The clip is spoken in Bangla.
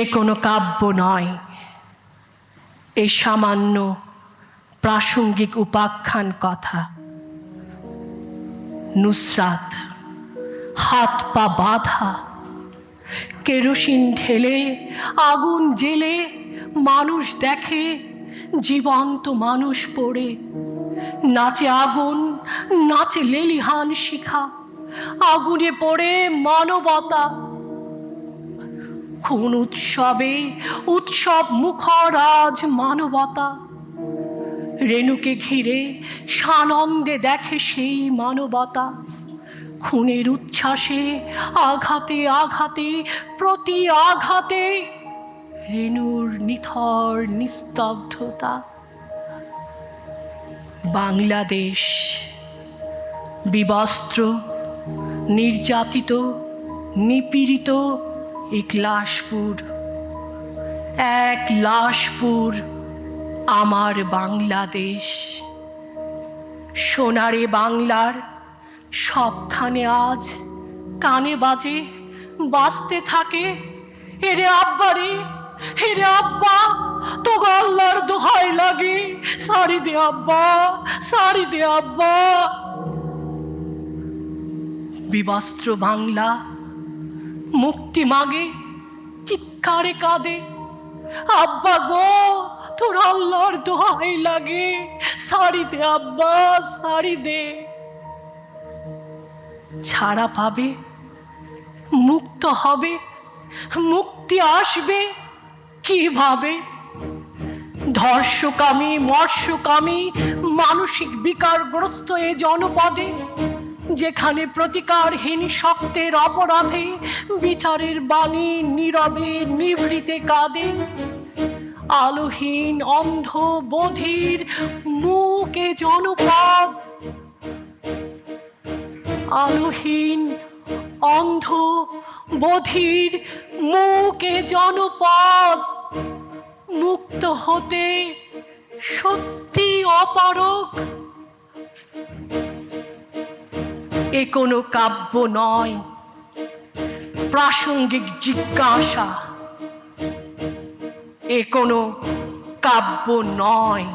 এ কোনো কাব্য নয়, এ সামান্য প্রাসঙ্গিক উপাখ্যান কথা। নুসরাত হাত পা বাঁধা, কেরোসিন ঢেলে আগুন জেলে মানুষ দেখে, জীবন্ত মানুষ পড়ে নাচে আগুন, নাচে লেলিহান শিখা, আগুনে পড়ে মানবতা। কোন উৎসবে উৎসব মুখর আজ মানবতা, রেণুকে ঘিরে সানন্দে দেখে সেই মানবতা। খুনের উচ্ছ্বাসে আঘাতে আঘাতে প্রতি আঘাতে রেণুর নিথর নিস্তব্ধতা। বাংলাদেশ বিবস্ত্র, নির্যাতিত, নিপীড়িত এক লাশপুর, এক লাশপুর আমার বাংলাদেশ। সোনারে বাংলার সবখানে আজ কানে বাজে, বাজতে থাকে, এরে আব্বা রে, এরে আব্বা, তো আল্লাহর দোহাই লাগে, সারি দে আব্বা, সারি দে আব্বা। বিবস্ত্র বাংলা মুক্তি মাগে, চিৎকারে কাঁদে, আব্বা গো তোর আল্লাহর দোহাই লাগে, সারি দে আব্বা, সারি দে। ছাড়া পাবে, মুক্ত হবে, মুক্তি আসবে কিভাবে? ধর্ষকামী মৎস্যকামী মানসিক বিকারগ্রস্ত এ জনপদে, যেখানে প্রতিকারহীন শক্তের অপরাধে বিচারের বাণী নীরবে নিভৃতে কাঁদে। আলোহীন অন্ধ বধির মুখে জনপদ, আলোহীন অন্ধ বধির মুখে জনপদ। মুক্ত হতে সত্যি অপারগ, এ কোনো কাব্য নয়, প্রাসঙ্গিক জিজ্ঞাসা। এ কোনো কাব্য নয়।